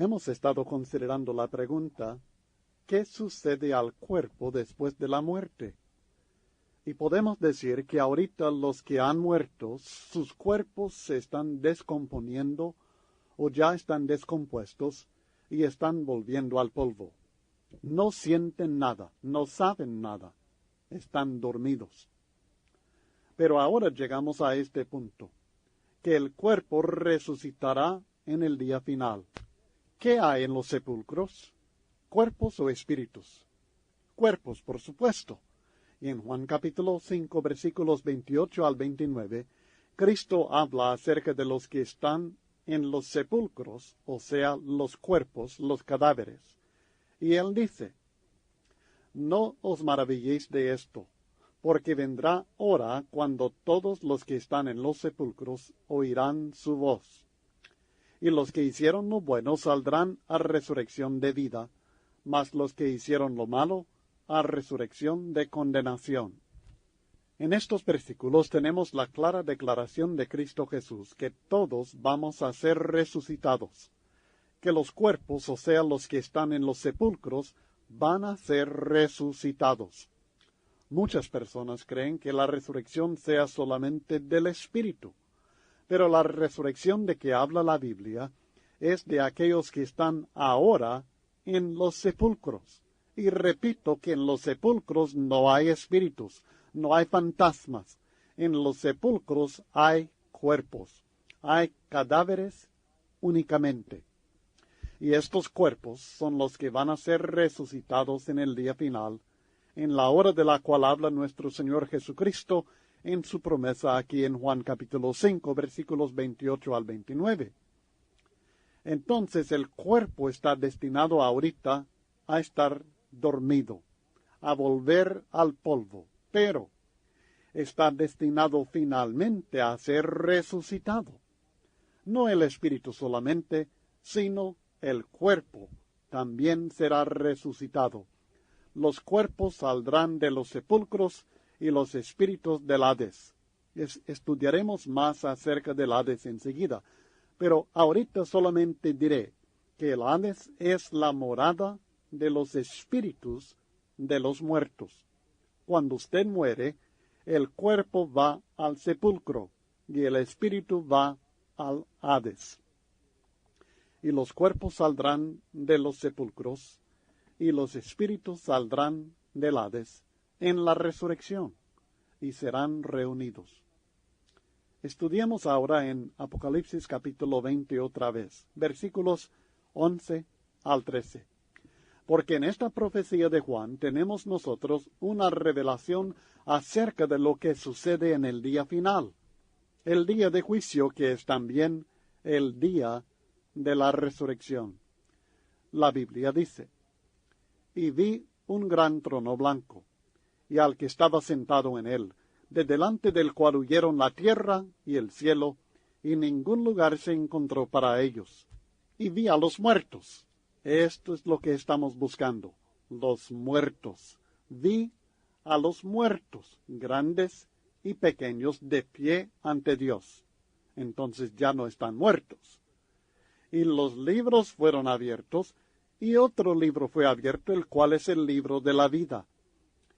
Hemos estado considerando la pregunta, ¿qué sucede al cuerpo después de la muerte? Y podemos decir que ahorita los que han muerto, sus cuerpos se están descomponiendo o ya están descompuestos y están volviendo al polvo. No sienten nada, no saben nada, están dormidos. Pero ahora llegamos a este punto, que el cuerpo resucitará en el día final. ¿Qué hay en los sepulcros? ¿Cuerpos o espíritus? Cuerpos, por supuesto. Y en Juan capítulo 5, versículos 28 al 29, Cristo habla acerca de los que están en los sepulcros, o sea, los cuerpos, los cadáveres. Y él dice, no os maravilléis de esto, porque vendrá hora cuando todos los que están en los sepulcros oirán su voz. Y los que hicieron lo bueno saldrán a resurrección de vida, mas los que hicieron lo malo a resurrección de condenación. En estos versículos tenemos la clara declaración de Cristo Jesús, que todos vamos a ser resucitados, que los cuerpos, o sea, los que están en los sepulcros, van a ser resucitados. Muchas personas creen que la resurrección sea solamente del espíritu, pero la resurrección de que habla la Biblia es de aquellos que están ahora en los sepulcros. Y repito que en los sepulcros no hay espíritus, no hay fantasmas. En los sepulcros hay cuerpos, hay cadáveres únicamente. Y estos cuerpos son los que van a ser resucitados en el día final, en la hora de la cual habla nuestro Señor Jesucristo en su promesa aquí en Juan capítulo 5, versículos 28 al 29. Entonces el cuerpo está destinado ahorita a estar dormido, a volver al polvo, pero está destinado finalmente a ser resucitado. No el espíritu solamente, sino el cuerpo también será resucitado. Los cuerpos saldrán de los sepulcros y los espíritus del Hades. Estudiaremos más acerca del Hades enseguida, pero ahorita solamente diré que el Hades es la morada de los espíritus de los muertos. Cuando usted muere, el cuerpo va al sepulcro y el espíritu va al Hades. Y los cuerpos saldrán de los sepulcros y los espíritus saldrán del Hades en la resurrección y serán reunidos. Estudiemos ahora en Apocalipsis capítulo 20 otra vez, versículos 11 al 13. Porque en esta profecía de Juan tenemos nosotros una revelación acerca de lo que sucede en el día final, el día de juicio que es también el día de la resurrección. La Biblia dice, y vi un gran trono blanco, y al que estaba sentado en él, de delante del cual huyeron la tierra y el cielo, y ningún lugar se encontró para ellos. Y vi a los muertos. Esto es lo que estamos buscando, los muertos. Vi a los muertos, grandes y pequeños, de pie ante Dios. Entonces ya no están muertos. Y los libros fueron abiertos, y otro libro fue abierto, el cual es el libro de la vida.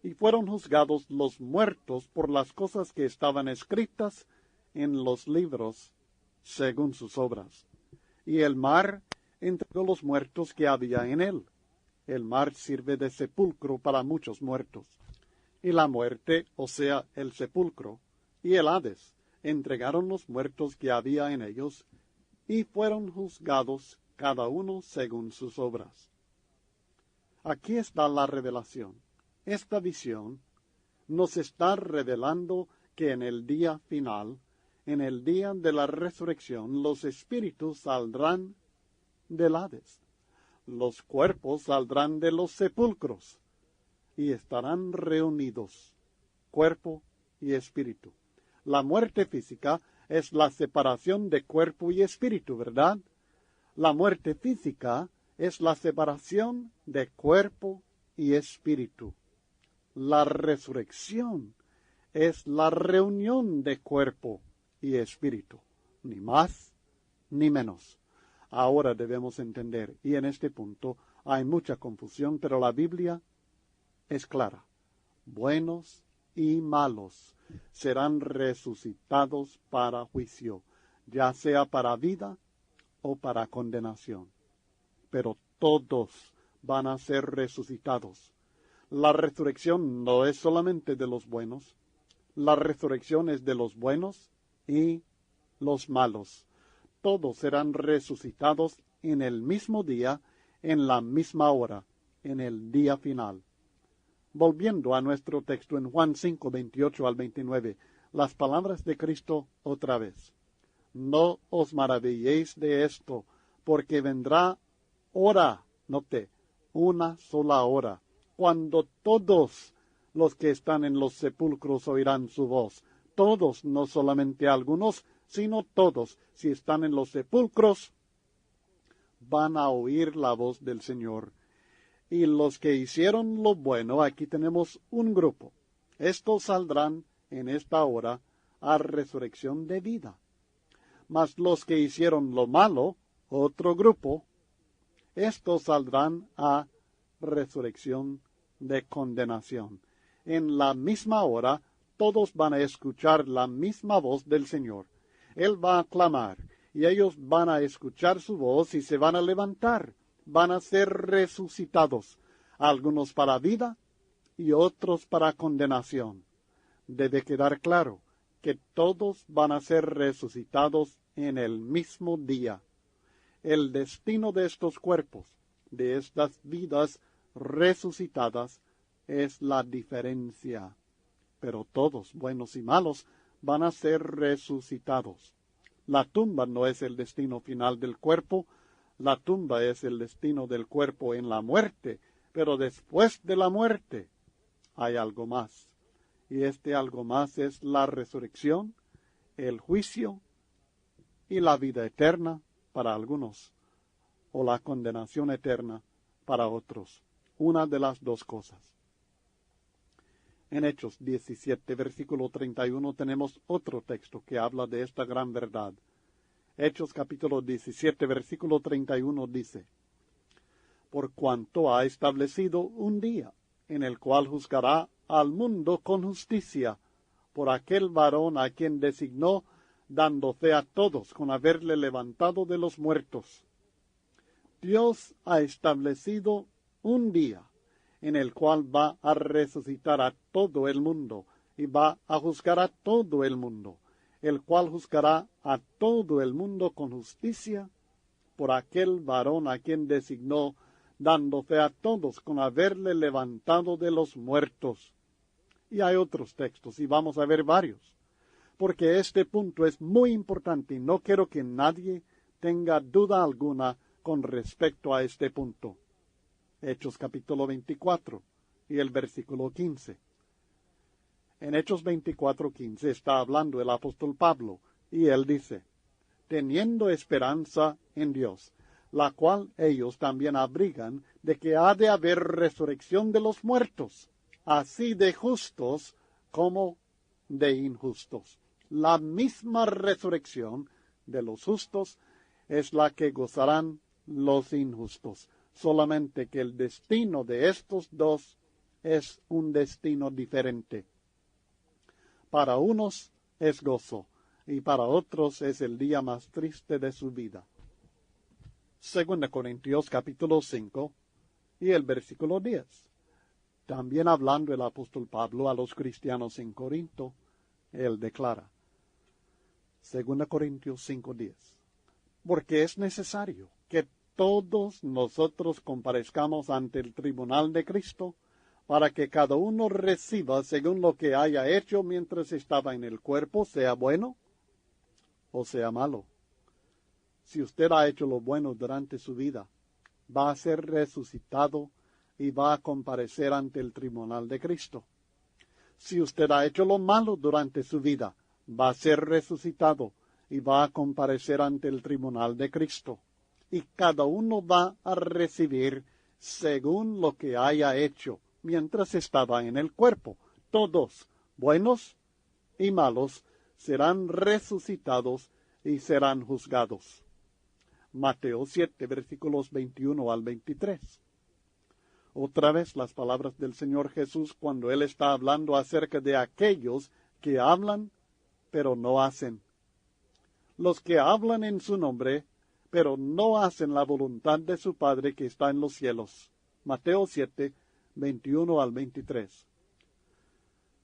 Y fueron juzgados los muertos por las cosas que estaban escritas en los libros, según sus obras. Y el mar entregó los muertos que había en él. El mar sirve de sepulcro para muchos muertos. Y la muerte, o sea, el sepulcro, y el Hades, entregaron los muertos que había en ellos, y fueron juzgados cada uno según sus obras. Aquí está la revelación. Esta visión nos está revelando que en el día final, en el día de la resurrección, los espíritus saldrán del Hades. Los cuerpos saldrán de los sepulcros y estarán reunidos, cuerpo y espíritu. La muerte física es la separación de cuerpo y espíritu, ¿verdad? La muerte física es la separación de cuerpo y espíritu. La resurrección es la reunión de cuerpo y espíritu, ni más ni menos. ahora debemos entender. Y en este punto hay mucha confusión, pero la Biblia es clara. Buenos y malos serán resucitados para juicio, ya sea para vida o para condenación. Pero todos van a ser resucitados. La resurrección no es solamente de los buenos, la resurrección es de los buenos y los malos. Todos serán resucitados en el mismo día, en la misma hora, en el día final. Volviendo a nuestro texto en Juan 5, 28 al 29, las palabras de Cristo otra vez. No os maravilléis de esto, porque vendrá hora, note, una sola hora, cuando todos los que están en los sepulcros oirán su voz. Todos, no solamente algunos, sino todos, si están en los sepulcros, van a oír la voz del Señor. Y los que hicieron lo bueno, aquí tenemos un grupo. Estos saldrán en esta hora a resurrección de vida. Mas los que hicieron lo malo, otro grupo, estos saldrán a resurrección de condenación. En la misma hora, todos van a escuchar la misma voz del Señor. Él va a clamar, y ellos van a escuchar su voz y se van a levantar. Van a ser resucitados, algunos para vida y otros para condenación. Debe quedar claro que todos van a ser resucitados en el mismo día. El destino de estos cuerpos, de estas vidas resucitadas, es la diferencia. Pero todos, buenos y malos, van a ser resucitados. La tumba no es el destino final del cuerpo, la tumba es el destino del cuerpo en la muerte, pero después de la muerte hay algo más. Y este algo más es la resurrección, el juicio y la vida eterna para algunos, o la condenación eterna para otros. Una de las dos cosas. En Hechos 17, versículo 31, tenemos otro texto que habla de esta gran verdad. Hechos capítulo 17, versículo 31 dice, por cuanto ha establecido un día en el cual juzgará al mundo con justicia por aquel varón a quien designó, dando fe a todos con haberle levantado de los muertos. Dios ha establecido un día en el cual va a resucitar a todo el mundo y va a juzgar a todo el mundo, el cual juzgará a todo el mundo con justicia por aquel varón a quien designó, dando fe a todos con haberle levantado de los muertos. Y hay otros textos, y vamos a ver varios, porque este punto es muy importante y no quiero que nadie tenga duda alguna con respecto a este punto. Hechos capítulo 24 y el versículo 15. En Hechos 24:15 está hablando el apóstol Pablo, y él dice, teniendo esperanza en Dios, la cual ellos también abrigan de que ha de haber resurrección de los muertos, así de justos como de injustos. La misma resurrección de los justos es la que gozarán los injustos, solamente que el destino de estos dos es un destino diferente. Para unos es gozo, y para otros es el día más triste de su vida. 2 Corintios capítulo 5 y el versículo 10. También hablando el apóstol Pablo a los cristianos en Corinto, él declara, 2 Corintios 5:10, porque es necesario que todos nosotros comparezcamos ante el tribunal de Cristo, para que cada uno reciba según lo que haya hecho mientras estaba en el cuerpo, sea bueno o sea malo. Si usted ha hecho lo bueno durante su vida, va a ser resucitado y va a comparecer ante el tribunal de Cristo. Si usted ha hecho lo malo durante su vida, va a ser resucitado y va a comparecer ante el tribunal de Cristo. Y cada uno va a recibir según lo que haya hecho mientras estaba en el cuerpo. Todos, buenos y malos, serán resucitados y serán juzgados. Mateo 7, versículos 21 al 23. Otra vez las palabras del Señor Jesús cuando Él está hablando acerca de aquellos que hablan, pero no hacen. Los que hablan en su nombre, pero no hacen la voluntad de su Padre que está en los cielos. Mateo 7, 21 al 23.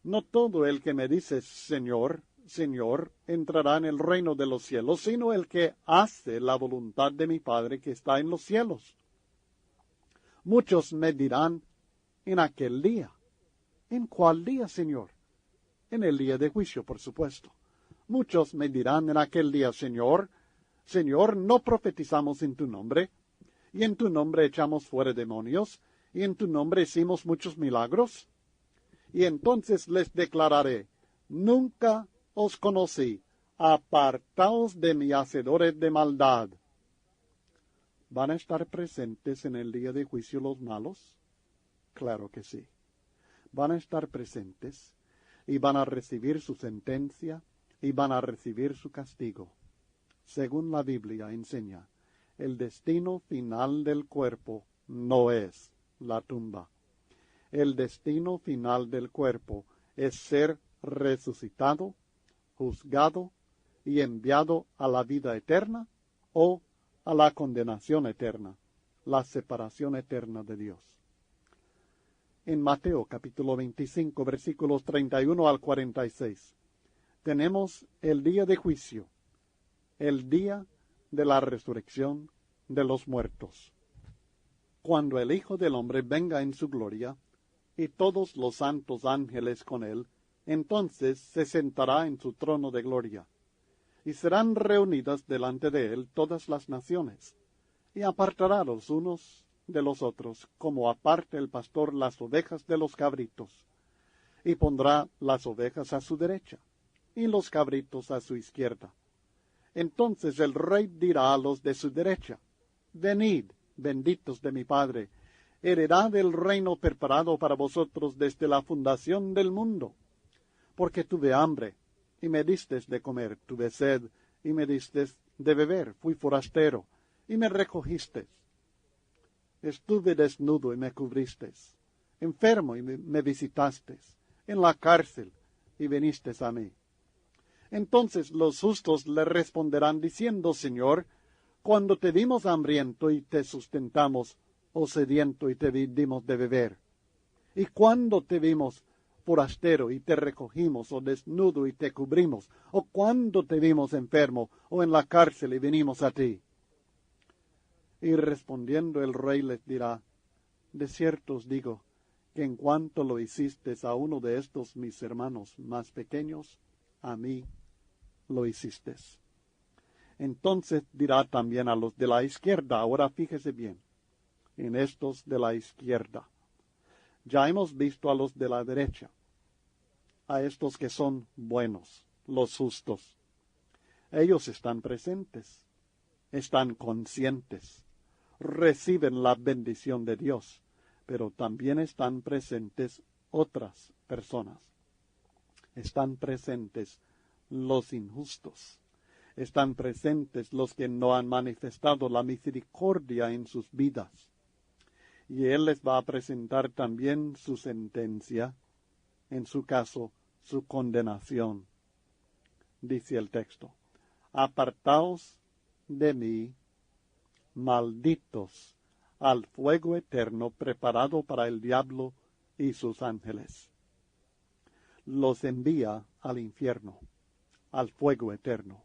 No todo el que me dice Señor, Señor, entrará en el reino de los cielos, sino el que hace la voluntad de mi Padre que está en los cielos. Muchos me dirán en aquel día. ¿En cuál día, Señor? En el día de juicio, por supuesto. Muchos me dirán en aquel día, Señor, Señor, ¿no profetizamos en tu nombre? Y en tu nombre echamos fuera demonios, y en tu nombre hicimos muchos milagros. Y entonces les declararé, nunca os conocí, apartaos de mí, hacedores de maldad. ¿Van a estar presentes en el día de juicio los malos? Claro que sí. Van a estar presentes y van a recibir su sentencia y van a recibir su castigo. Según la Biblia enseña, el destino final del cuerpo no es la tumba. El destino final del cuerpo es ser resucitado, juzgado y enviado a la vida eterna o a la condenación eterna, la separación eterna de Dios. En Mateo capítulo 25, versículos 31 al 46, tenemos el día de juicio, el día de la resurrección de los muertos. Cuando el Hijo del Hombre venga en su gloria, y todos los santos ángeles con él, entonces se sentará en su trono de gloria. Y serán reunidas delante de él todas las naciones, y apartará los unos de los otros, como aparta el pastor las ovejas de los cabritos, y pondrá las ovejas a su derecha, y los cabritos a su izquierda. Entonces el rey dirá a los de su derecha, venid, benditos de mi Padre, heredad el reino preparado para vosotros desde la fundación del mundo, porque tuve hambre, y me distes de comer, tuve sed, y me distes de beber, fui forastero, y me recogistes. Estuve desnudo y me cubristes, enfermo y me visitastes, en la cárcel y vinistes a mí. Entonces los justos le responderán diciendo, Señor, cuando te vimos hambriento y te sustentamos, o sediento y te dimos de beber, y cuando te vimos forastero y te recogimos, o desnudo y te cubrimos, o cuando te vimos enfermo, o en la cárcel y vinimos a ti. Y respondiendo el rey les dirá, de cierto os digo, que en cuanto lo hiciste a uno de estos mis hermanos más pequeños, a mí lo hiciste. Entonces dirá también a los de la izquierda, ahora fíjese bien, en estos de la izquierda. Ya hemos visto a los de la derecha, a estos que son buenos, los justos. Ellos están presentes, están conscientes, reciben la bendición de Dios, pero también están presentes otras personas. Están presentes los injustos, están presentes los que no han manifestado la misericordia en sus vidas. Y Él les va a presentar también su sentencia, en su caso, su condenación. Dice el texto, apartaos de mí, malditos, al fuego eterno preparado para el diablo y sus ángeles. Los envía al infierno, al fuego eterno.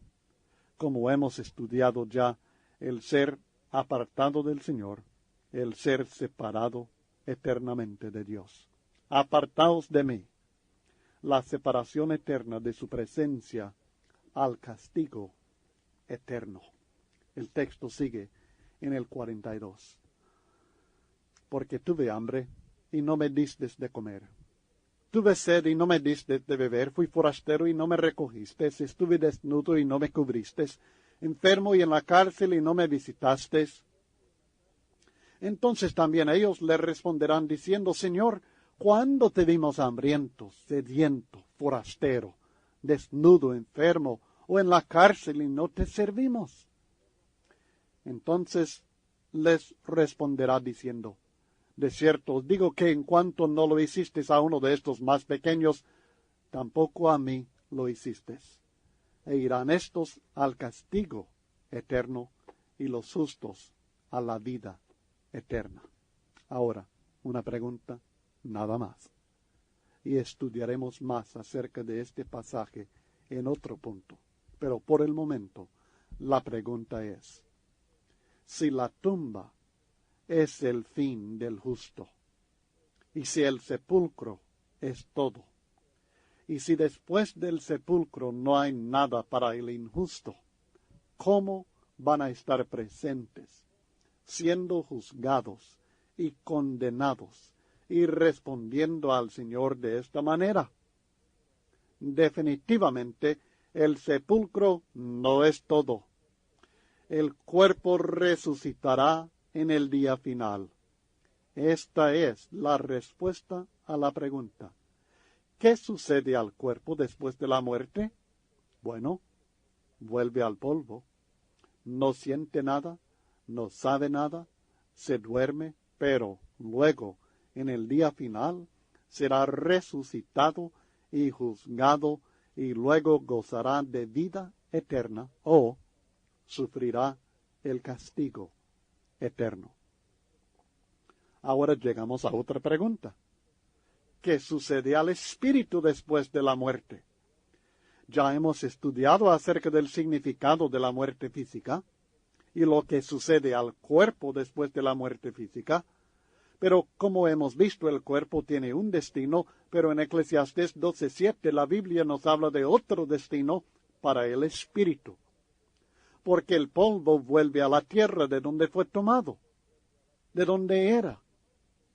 Como hemos estudiado ya, el ser apartado del Señor, el ser separado eternamente de Dios. Apartaos de mí, la separación eterna de su presencia al castigo eterno. El texto sigue en el 42. Porque tuve hambre y no me distes de comer. Tuve sed y no me distes de beber. Fui forastero y no me recogiste. Estuve desnudo y no me cubriste. Enfermo y en la cárcel y no me visitaste. Entonces también ellos le responderán diciendo, Señor, ¿cuándo te vimos hambriento, sediento, forastero, desnudo, enfermo, o en la cárcel y no te servimos? Entonces les responderá diciendo, de cierto os digo que en cuanto no lo hicisteis a uno de estos más pequeños, tampoco a mí lo hicisteis. E irán estos al castigo eterno y los justos a la vida eterna. Ahora, una pregunta, nada más. Y estudiaremos más acerca de este pasaje en otro punto. Pero por el momento, la pregunta es, si la tumba es el fin del justo, y si el sepulcro es todo, y si después del sepulcro no hay nada para el injusto, ¿cómo van a estar presentes, siendo juzgados y condenados y respondiendo al Señor de esta manera? Definitivamente, el sepulcro no es todo. El cuerpo resucitará en el día final. Esta es la respuesta a la pregunta. ¿Qué sucede al cuerpo después de la muerte? Bueno, vuelve al polvo. No siente nada, no sabe nada, se duerme, pero luego, en el día final, será resucitado y juzgado y luego gozará de vida eterna o sufrirá el castigo eterno. Ahora llegamos a otra pregunta. ¿Qué sucede al espíritu después de la muerte? Ya hemos estudiado acerca del significado de la muerte física y lo que sucede al cuerpo después de la muerte física, pero como hemos visto, el cuerpo tiene un destino, pero en Eclesiastés 12:7 la Biblia nos habla de otro destino para el espíritu, porque el polvo vuelve a la tierra de donde fue tomado, de donde era,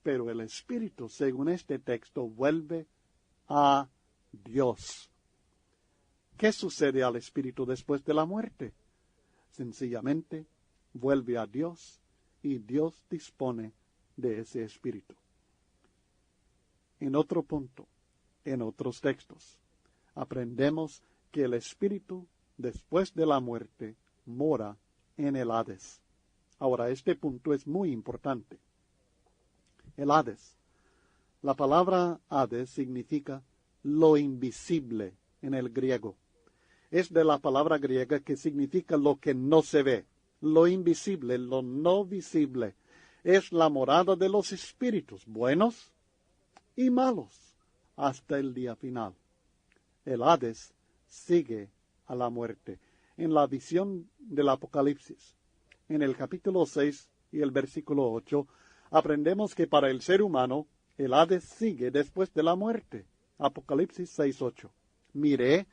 pero el espíritu, según este texto, vuelve a Dios. ¿Qué sucede al espíritu después de la muerte? Sencillamente vuelve a Dios y Dios dispone de ese espíritu. En otro punto, en otros textos, aprendemos que el espíritu después de la muerte mora en el Hades. Ahora, este punto es muy importante. El Hades. La palabra Hades significa lo invisible en el griego. Es de la palabra griega que significa lo que no se ve, lo invisible, lo no visible. Es la morada de los espíritus, buenos y malos, hasta el día final. El Hades sigue a la muerte. En la visión del Apocalipsis, en el capítulo 6 y el versículo 8, aprendemos que para el ser humano, el Hades sigue después de la muerte. Apocalipsis 6:8. Miré,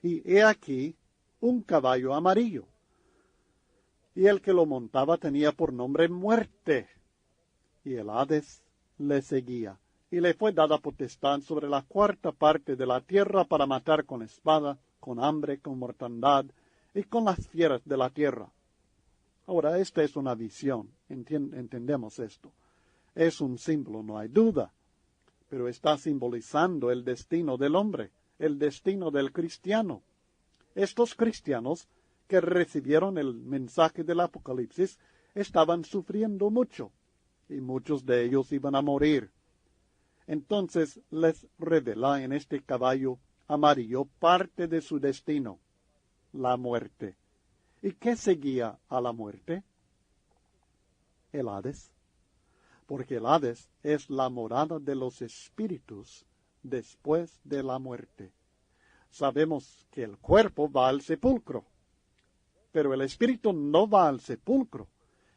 y he aquí un caballo amarillo, y el que lo montaba tenía por nombre Muerte, y el Hades le seguía, y le fue dada potestad sobre la cuarta parte de la tierra para matar con espada, con hambre, con mortandad, y con las fieras de la tierra. Ahora, esta es una visión, entendemos esto. Es un símbolo, no hay duda, pero está simbolizando el destino del hombre, el destino del cristiano. Estos cristianos que recibieron el mensaje del Apocalipsis estaban sufriendo mucho, y muchos de ellos iban a morir. Entonces les revela en este caballo amarillo parte de su destino, la muerte. ¿Y qué seguía a la muerte? El Hades. Porque el Hades es la morada de los espíritus después de la muerte. Sabemos que el cuerpo va al sepulcro, pero el espíritu no va al sepulcro.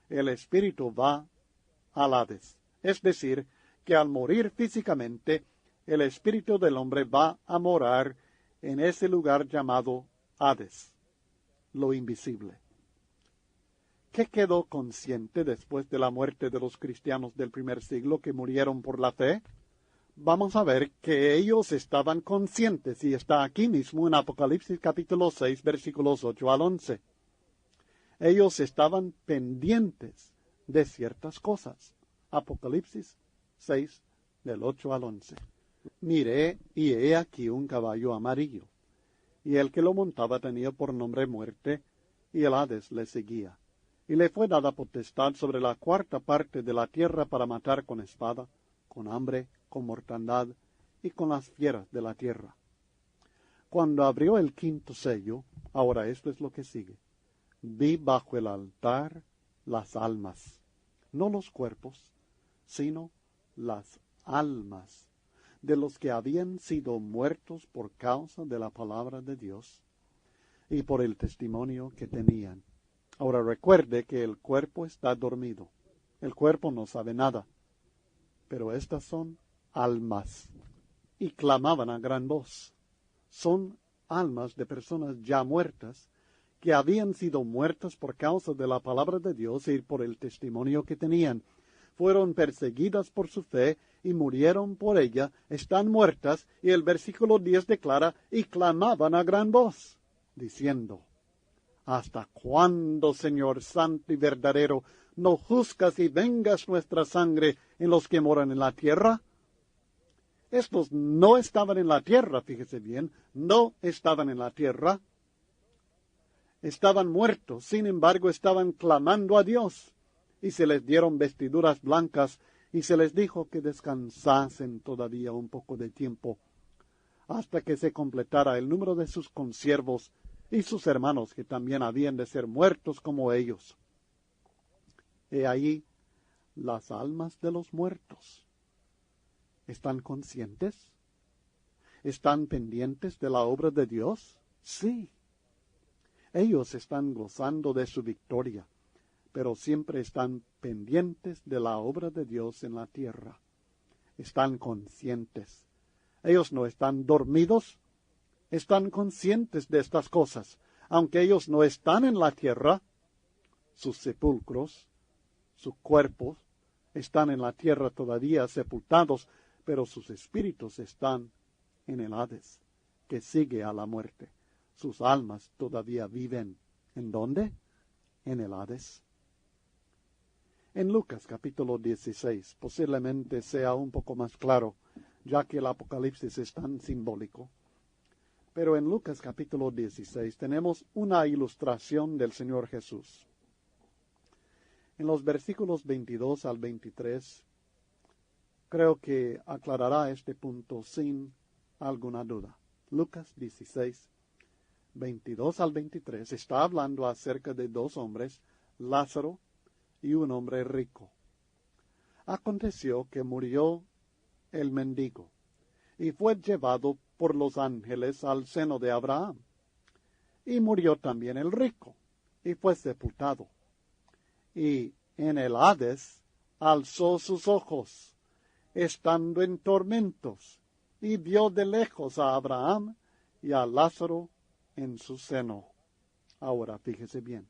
El espíritu va al Hades. Es decir, que al morir físicamente, el espíritu del hombre va a morar en ese lugar llamado Hades, lo invisible. ¿Qué quedó consciente después de la muerte de los cristianos del primer siglo que murieron por la fe? Vamos a ver que ellos estaban conscientes, y está aquí mismo en Apocalipsis capítulo 6, versículos 8 al 11. Ellos estaban pendientes de ciertas cosas. Apocalipsis 6, del 8 al 11. Miré, y he aquí un caballo amarillo, y el que lo montaba tenía por nombre Muerte, y el Hades le seguía. y le fue dada potestad sobre la cuarta parte de la tierra para matar con espada, con hambre, con mortandad y con las fieras de la tierra. Cuando abrió el quinto sello, ahora esto es lo que sigue, vi bajo el altar las almas, no los cuerpos, sino las almas de los que habían sido muertos por causa de la palabra de Dios y por el testimonio que tenían. Ahora recuerde que el cuerpo está dormido. El cuerpo no sabe nada. Pero estas son almas. Y clamaban a gran voz. Son almas de personas ya muertas, que habían sido muertas por causa de la palabra de Dios y por el testimonio que tenían. Fueron perseguidas por su fe y murieron por ella, están muertas, y el versículo 10 declara, y clamaban a gran voz, diciendo, ¿hasta cuándo, Señor santo y verdadero, no juzgas y vengas nuestra sangre en los que moran en la tierra? Estos no estaban en la tierra, fíjese bien, no estaban en la tierra. Estaban muertos, sin embargo estaban clamando a Dios. Y se les dieron vestiduras blancas, y se les dijo que descansasen todavía un poco de tiempo, hasta que se completara el número de sus consiervos y sus hermanos, que también habían de ser muertos como ellos. He ahí las almas de los muertos. ¿Están conscientes? ¿Están pendientes de la obra de Dios? Sí. Ellos están gozando de su victoria, pero siempre están pendientes de la obra de Dios en la tierra. Están conscientes. Ellos no están dormidos, están conscientes de estas cosas. Aunque ellos no están en la tierra, sus sepulcros, sus cuerpos, están en la tierra todavía sepultados, pero sus espíritus están en el Hades, que sigue a la muerte. Sus almas todavía viven. ¿En dónde? En el Hades. En Lucas capítulo 16, posiblemente sea un poco más claro, ya que el Apocalipsis es tan simbólico. Pero en Lucas capítulo 16 tenemos una ilustración del Señor Jesús. En los versículos 22 al 23, creo que aclarará este punto sin alguna duda. Lucas 16, 22 al 23, está hablando acerca de dos hombres, Lázaro y un hombre rico. Aconteció que murió el mendigo, y fue llevado por los ángeles al seno de Abraham. Y murió también el rico, y fue sepultado. Y en el Hades alzó sus ojos, estando en tormentos, y vio de lejos a Abraham y a Lázaro en su seno. Ahora, fíjese bien.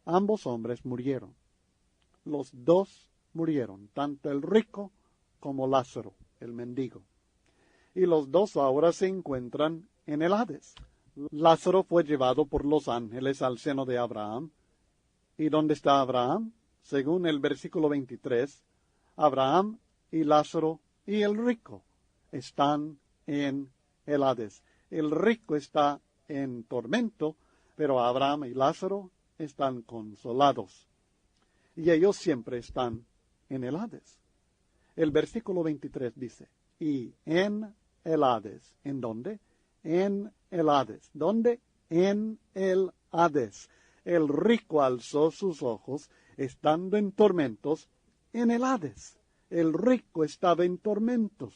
Ambos hombres murieron. Los dos murieron, tanto el rico como Lázaro, el mendigo. Y los dos ahora se encuentran en el Hades. Lázaro fue llevado por los ángeles al seno de Abraham. ¿Y dónde está Abraham? Según el versículo 23, Abraham y Lázaro y el rico están en el Hades. El rico está en tormento, pero Abraham y Lázaro están consolados. Y ellos siempre están en el Hades. El versículo 23 dice, y en el Hades. ¿En dónde? En el Hades. ¿Dónde? En el Hades. El rico alzó sus ojos, estando en tormentos, en el Hades. El rico estaba en tormentos.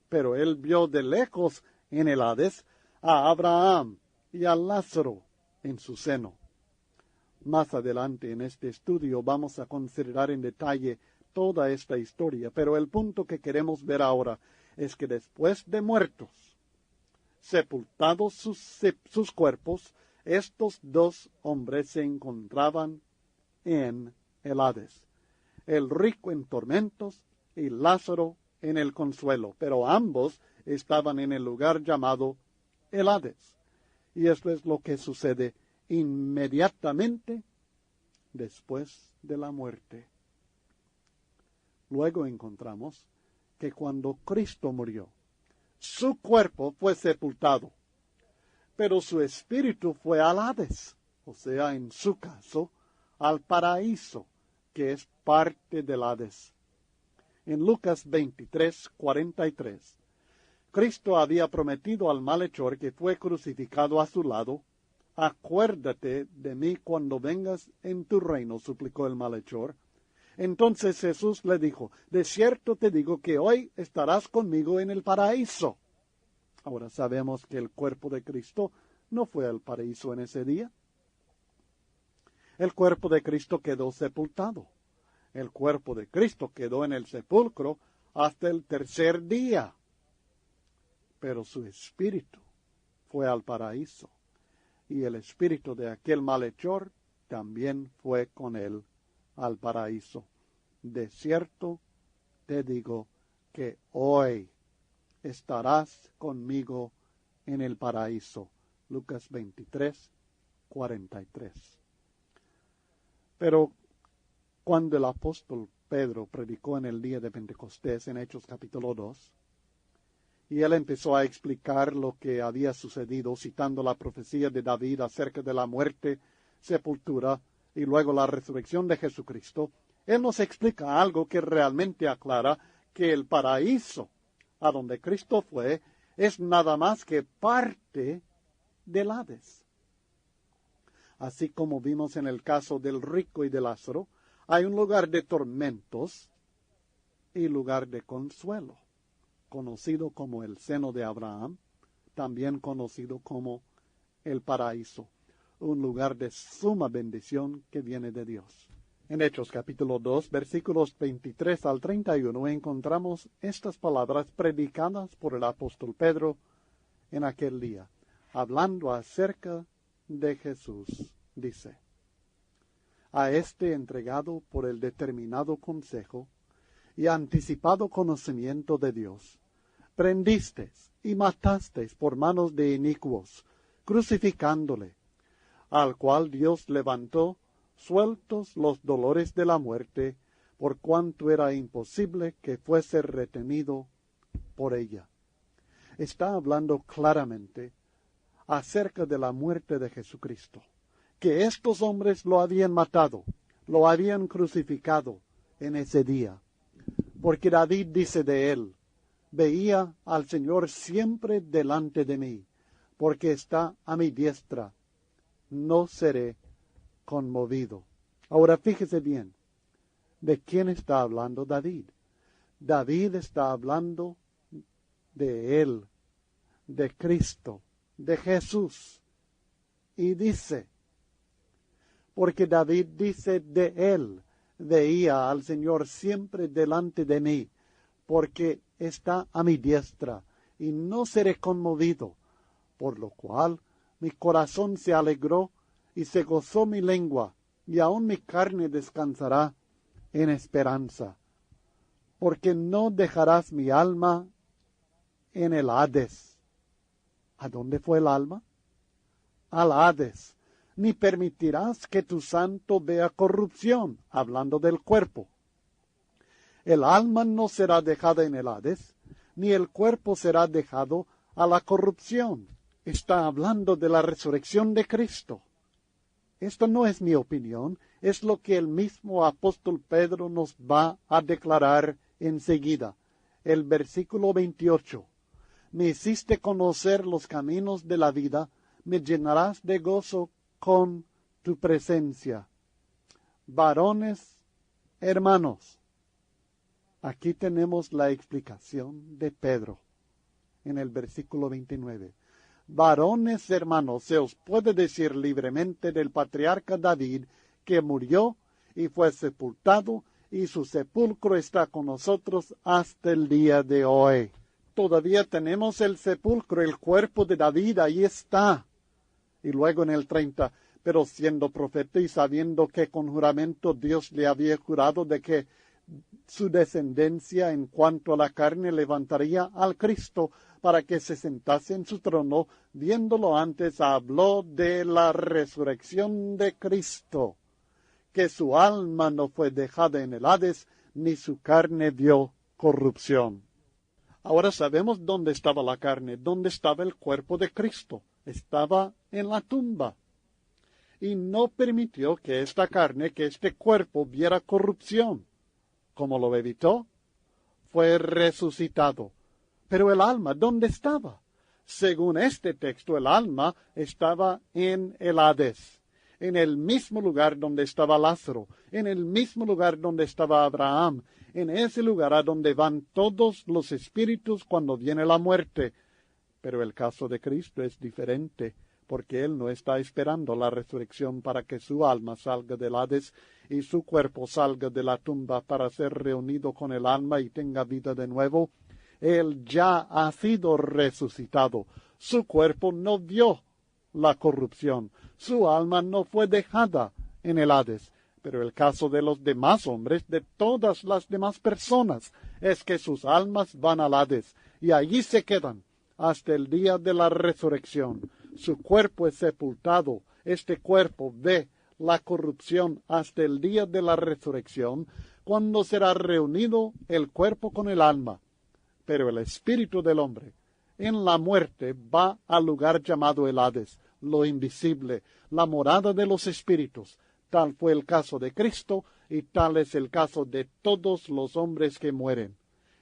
Pero él vio de lejos en el Hades a Abraham y a Lázaro en su seno. Más adelante en este estudio vamos a considerar en detalle toda esta historia, pero el punto que queremos ver ahora es que después de muertos, sepultados sus cuerpos, estos dos hombres se encontraban en el Hades. El rico en tormentos y Lázaro en el consuelo, pero ambos estaban en el lugar llamado el Hades. Y esto es lo que sucede inmediatamente después de la muerte. Luego encontramos que cuando Cristo murió, su cuerpo fue sepultado, pero su espíritu fue al Hades. o sea, en su caso, al paraíso, que es parte del Hades. En Lucas 23:43, Cristo había prometido al malhechor que fue crucificado a su lado: acuérdate de mí cuando vengas en tu reino, suplicó el malhechor. Entonces Jesús le dijo: de cierto te digo que hoy estarás conmigo en el paraíso. Ahora sabemos que el cuerpo de Cristo no fue al paraíso en ese día. El cuerpo de Cristo quedó sepultado. El cuerpo de Cristo quedó en el sepulcro hasta el tercer día. Pero su espíritu fue al paraíso. Y el espíritu de aquel malhechor también fue con él al paraíso. De cierto te digo que hoy estarás conmigo en el paraíso. Lucas 23:43. Pero cuando el apóstol Pedro predicó en el día de Pentecostés, en Hechos capítulo 2, y él empezó a explicar lo que había sucedido, citando la profecía de David acerca de la muerte, sepultura y luego la resurrección de Jesucristo, él nos explica algo que realmente aclara que el paraíso a donde Cristo fue es nada más que parte del Hades. Así como vimos en el caso del rico y de Lázaro, hay un lugar de tormentos y lugar de consuelo, conocido como el seno de Abraham, también conocido como el paraíso, un lugar de suma bendición que viene de Dios. En Hechos capítulo 2, versículos 23 al 31, encontramos estas palabras predicadas por el apóstol Pedro en aquel día, hablando acerca de Jesús. Dice: a este entregado por el determinado consejo y anticipado conocimiento de Dios, prendisteis y matasteis por manos de inicuos, crucificándole, al cual Dios levantó, sueltos los dolores de la muerte, por cuanto era imposible que fuese retenido por ella. Está hablando claramente acerca de la muerte de Jesucristo, que estos hombres lo habían matado, lo habían crucificado en ese día. Porque David dice de él: veía al Señor siempre delante de mí, porque está a mi diestra, no seré conmovido. Ahora fíjese bien, ¿de quién está hablando David? David está hablando de él, de Cristo, de Jesús. Y dice, porque David dice de él: veía al Señor siempre delante de mí, porque está a mi diestra, y no seré conmovido. Por lo cual mi corazón se alegró, y se gozó mi lengua, y aun mi carne descansará en esperanza. Porque no dejarás mi alma en el Hades. ¿A dónde fue el alma? Al Hades. Ni permitirás que tu santo vea corrupción, hablando del cuerpo. El alma no será dejada en el Hades, ni el cuerpo será dejado a la corrupción. Está hablando de la resurrección de Cristo. Esto no es mi opinión, es lo que el mismo apóstol Pedro nos va a declarar enseguida. El versículo 28. Me hiciste conocer los caminos de la vida, me llenarás de gozo con tu presencia. Varones, hermanos. Aquí tenemos la explicación de Pedro en el versículo 29. Varones, hermanos, se os puede decir libremente del patriarca David, que murió y fue sepultado, y su sepulcro está con nosotros hasta el día de hoy. Todavía tenemos el sepulcro, el cuerpo de David, ahí está. Y luego en el 30, pero siendo profeta y sabiendo que con juramento Dios le había jurado de que su descendencia en cuanto a la carne levantaría al Cristo para que se sentase en su trono, viéndolo antes, habló de la resurrección de Cristo, que su alma no fue dejada en el Hades, ni su carne vio corrupción. Ahora sabemos dónde estaba la carne, dónde estaba el cuerpo de Cristo. Estaba en la tumba. y no permitió que esta carne, que este cuerpo viera corrupción. ¿Cómo lo evitó? Fue resucitado. Pero el alma, ¿dónde estaba? Según este texto, el alma estaba en el Hades, en el mismo lugar donde estaba Lázaro, en el mismo lugar donde estaba Abraham, en ese lugar a donde van todos los espíritus cuando viene la muerte. Pero el caso de Cristo es diferente, porque Él no está esperando la resurrección para que su alma salga del Hades y su cuerpo salga de la tumba para ser reunido con el alma y tenga vida de nuevo. Él ya ha sido resucitado. Su cuerpo no vio la corrupción. Su alma no fue dejada en el Hades. Pero el caso de los demás hombres, de todas las demás personas, es que sus almas van al Hades y allí se quedan hasta el día de la resurrección. Su cuerpo es sepultado. Este cuerpo ve la corrupción hasta el día de la resurrección, cuando será reunido el cuerpo con el alma. Pero el espíritu del hombre en la muerte va al lugar llamado el Hades, lo invisible, la morada de los espíritus. Tal fue el caso de Cristo y tal es el caso de todos los hombres que mueren.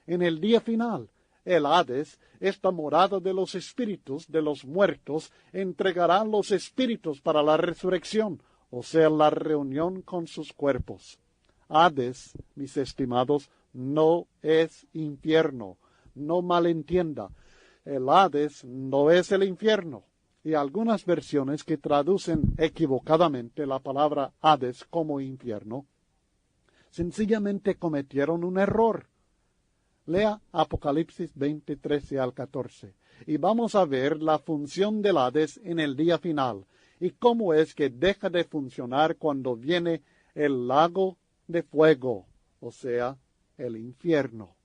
En el día final, el Hades, esta morada de los espíritus de los muertos, entregará los espíritus para la resurrección, o sea, la reunión con sus cuerpos. Hades, mis estimados, no es infierno. No malentienda. El Hades no es el infierno. Y algunas versiones que traducen equivocadamente la palabra Hades como infierno, sencillamente cometieron un error. Lea Apocalipsis 20, 13 al 14, y vamos a ver la función del Hades en el día final, y cómo es que deja de funcionar cuando viene el lago de fuego, o sea, el infierno.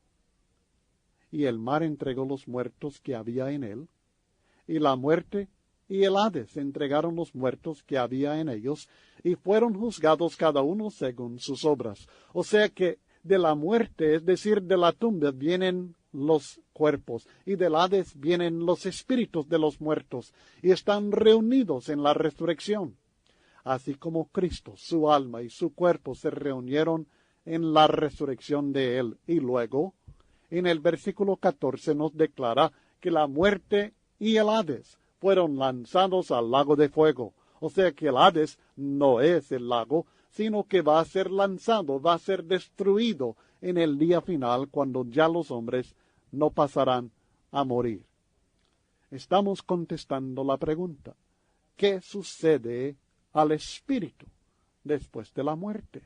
Y el mar entregó los muertos que había en él, y la muerte y el Hades entregaron los muertos que había en ellos, y fueron juzgados cada uno según sus obras. O sea que de la muerte, es decir, de la tumba, vienen los cuerpos, y del Hades vienen los espíritus de los muertos, y están reunidos en la resurrección. Así como Cristo, su alma y su cuerpo se reunieron en la resurrección de él, y luego, en el versículo 14 nos declara que la muerte y el Hades fueron lanzados al lago de fuego. O sea que el Hades no es el lago, sino que va a ser lanzado, va a ser destruido en el día final, cuando ya los hombres no pasarán a morir. Estamos contestando la pregunta: ¿qué sucede al espíritu después de la muerte?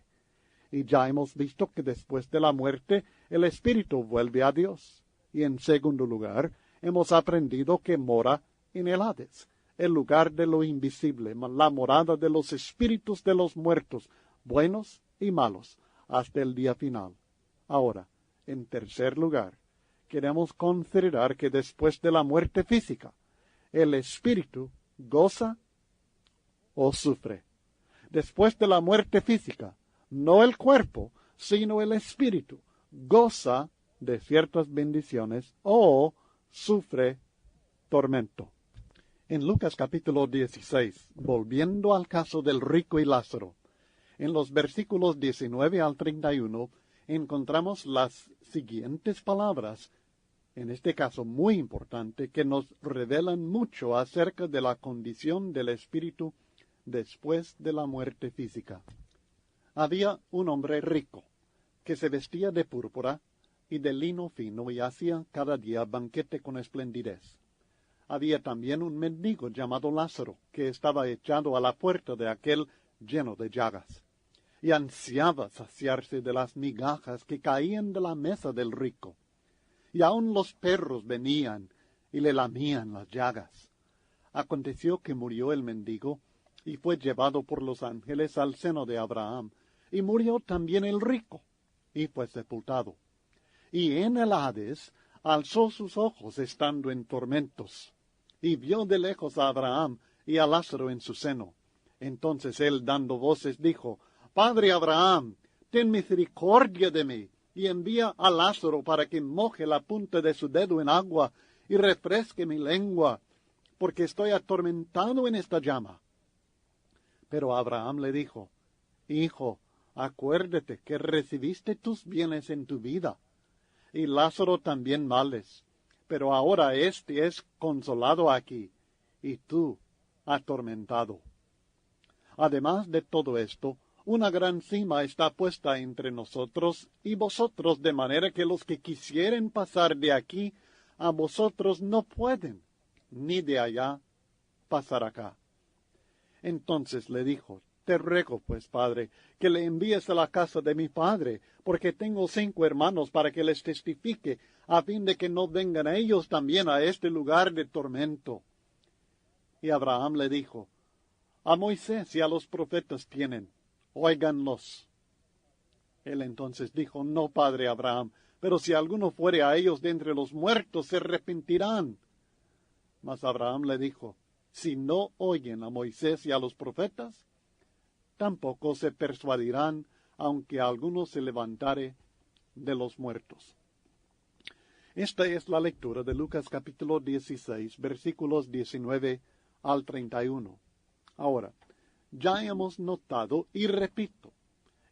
Y ya hemos visto que después de la muerte el espíritu vuelve a Dios. Y en segundo lugar, hemos aprendido que mora en el Hades, el lugar de lo invisible, la morada de los espíritus de los muertos, buenos y malos, hasta el día final. Ahora, en tercer lugar, queremos considerar que después de la muerte física, el espíritu goza o sufre. Después de la muerte física, no el cuerpo, sino el espíritu goza de ciertas bendiciones o sufre tormento. En Lucas capítulo 16, volviendo al caso del rico y Lázaro, en los versículos 19 al 31, encontramos las siguientes palabras, en este caso muy importante, que nos revelan mucho acerca de la condición del espíritu después de la muerte física. Había un hombre rico, que se vestía de púrpura y de lino fino y hacía cada día banquete con esplendidez. Había también un mendigo llamado Lázaro, que estaba echado a la puerta de aquel lleno de llagas, y ansiaba saciarse de las migajas que caían de la mesa del rico. Y aun los perros venían y le lamían las llagas. Aconteció que murió el mendigo, y fue llevado por los ángeles al seno de Abraham, y murió también el rico, y fue sepultado. Y en el Hades alzó sus ojos estando en tormentos, y vio de lejos a Abraham y a Lázaro en su seno. Entonces él, dando voces, dijo: Padre Abraham, ten misericordia de mí, y envía a Lázaro para que moje la punta de su dedo en agua, y refresque mi lengua, porque estoy atormentado en esta llama. Pero Abraham le dijo, Hijo, acuérdate que recibiste tus bienes en tu vida, y Lázaro también males, pero ahora éste es consolado aquí, y tú atormentado. Además de todo esto, una gran cima está puesta entre nosotros y vosotros, de manera que los que quisieren pasar de aquí a vosotros no pueden, ni de allá pasar acá. Entonces le dijo, te ruego, pues, padre, que le envíes a la casa de mi padre, porque tengo 5 hermanos para que les testifique, a fin de que no vengan ellos también a este lugar de tormento. Y Abraham le dijo, a Moisés y a los profetas tienen, óiganlos. Él entonces dijo, no, padre Abraham, pero si alguno fuere a ellos de entre los muertos, se arrepentirán. Mas Abraham le dijo, si no oyen a Moisés y a los profetas, tampoco se persuadirán, aunque alguno se levantare de los muertos. Esta es la lectura de Lucas capítulo 16, versículos 19 al 31. Ahora, ya hemos notado, y repito,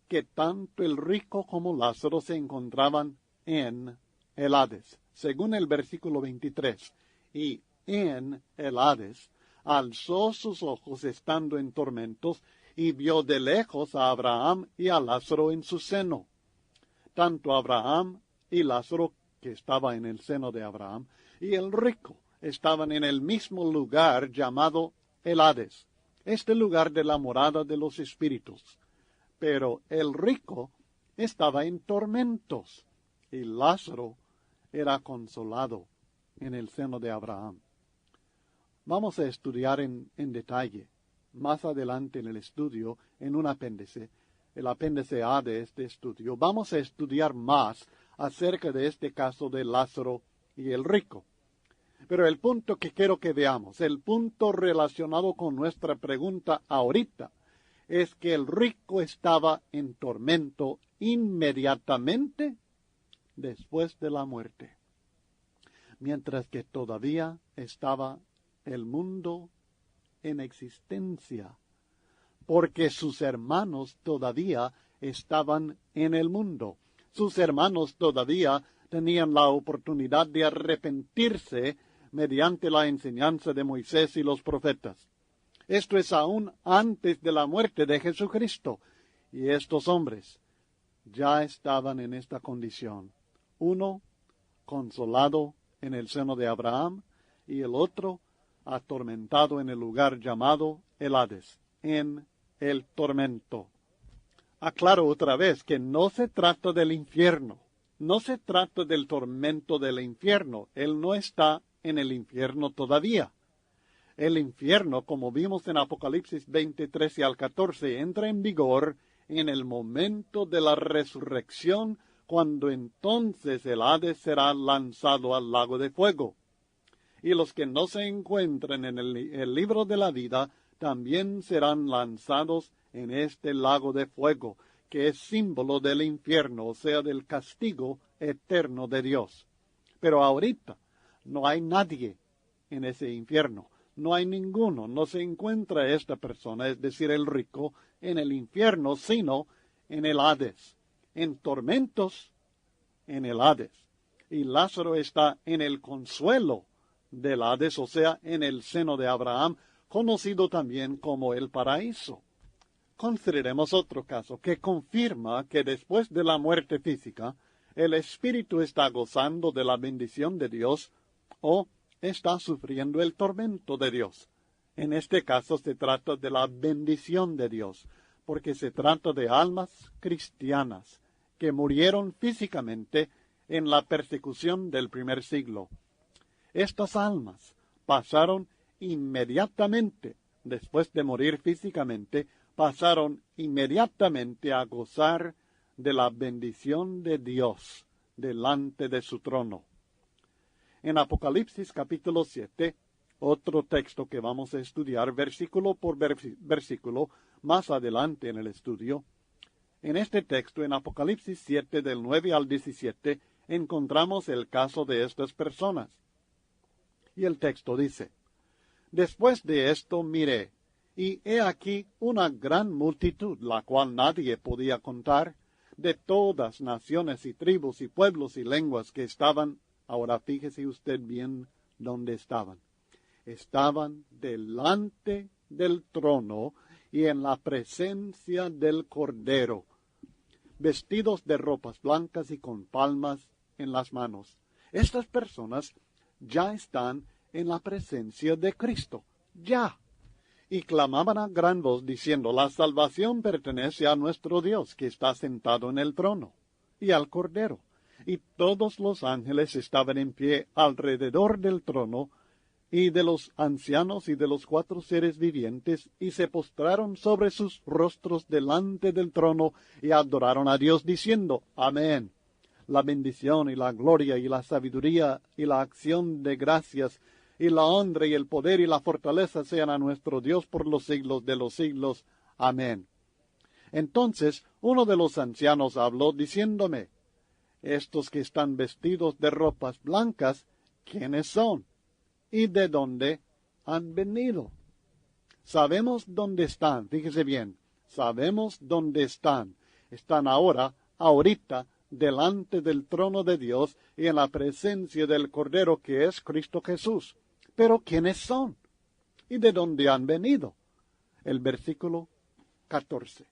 que tanto el rico como Lázaro se encontraban en el Hades, según el versículo 23, y en el Hades alzó sus ojos estando en tormentos, y vio de lejos a Abraham y a Lázaro en su seno. Tanto Abraham y Lázaro, que estaba en el seno de Abraham, y el rico estaban en el mismo lugar llamado el Hades, este lugar de la morada de los espíritus. Pero el rico estaba en tormentos, y Lázaro era consolado en el seno de Abraham. Vamos a estudiar en detalle, más adelante en el estudio, en un apéndice, el apéndice A de este estudio, vamos a estudiar más acerca de este caso de Lázaro y el rico. Pero el punto que quiero que veamos, el punto relacionado con nuestra pregunta ahorita, es que el rico estaba en tormento inmediatamente después de la muerte, mientras que todavía estaba el mundo en existencia, porque sus hermanos todavía estaban en el mundo. Sus hermanos todavía tenían la oportunidad de arrepentirse mediante la enseñanza de Moisés y los profetas. Esto es aún antes de la muerte de Jesucristo, y estos hombres ya estaban en esta condición. Uno consolado en el seno de Abraham, y el otro atormentado en el lugar llamado el Hades, en el tormento. Aclaro otra vez que no se trata del infierno, no se trata del tormento del infierno. Él no está en el infierno todavía. El infierno, como vimos en Apocalipsis 23 y al 14, entra en vigor en el momento de la resurrección, cuando entonces el Hades será lanzado al lago de fuego. Y los que no se encuentran en el libro de la vida también serán lanzados en este lago de fuego, que es símbolo del infierno, o sea, del castigo eterno de Dios. Pero ahorita no hay nadie en ese infierno. No hay ninguno, no se encuentra esta persona, es decir, el rico, en el infierno, sino en el Hades, en tormentos en el Hades. Y Lázaro está en el consuelo del Hades, o sea, en el seno de Abraham, conocido también como el paraíso. Consideremos otro caso que confirma que después de la muerte física, el espíritu está gozando de la bendición de Dios o está sufriendo el tormento de Dios. En este caso se trata de la bendición de Dios, porque se trata de almas cristianas que murieron físicamente en la persecución del primer siglo. Estas almas pasaron inmediatamente, después de morir físicamente, pasaron inmediatamente a gozar de la bendición de Dios delante de su trono. En Apocalipsis capítulo 7, otro texto que vamos a estudiar versículo por versículo más adelante en el estudio, en este texto, en Apocalipsis 7, del 9 al 17, encontramos el caso de estas personas. Y el texto dice, después de esto miré, Y he aquí una gran multitud, la cual nadie podía contar, de todas naciones y tribus y pueblos y lenguas que estaban, ahora fíjese usted bien dónde estaban. Estaban delante del trono y en la presencia del Cordero, vestidos de ropas blancas y con palmas en las manos. Estas personas ya están en la presencia de Cristo, ya. Y clamaban a gran voz diciendo, la salvación pertenece a nuestro Dios que está sentado en el trono, y al Cordero. Y todos los ángeles estaban en pie alrededor del trono, y de los ancianos y de los 4 seres vivientes, y se postraron sobre sus rostros delante del trono, y adoraron a Dios diciendo, Amén. La bendición y la gloria y la sabiduría y la acción de gracias y la honra y el poder y la fortaleza sean a nuestro Dios por los siglos de los siglos. Amén. Entonces uno de los ancianos habló diciéndome, estos que están vestidos de ropas blancas, ¿quiénes son? ¿Y de dónde han venido? Sabemos dónde están, fíjese bien, sabemos dónde están. Están ahorita, delante del trono de Dios y en la presencia del Cordero que es Cristo Jesús. Pero ¿quiénes son? ¿Y de dónde han venido? El versículo 14.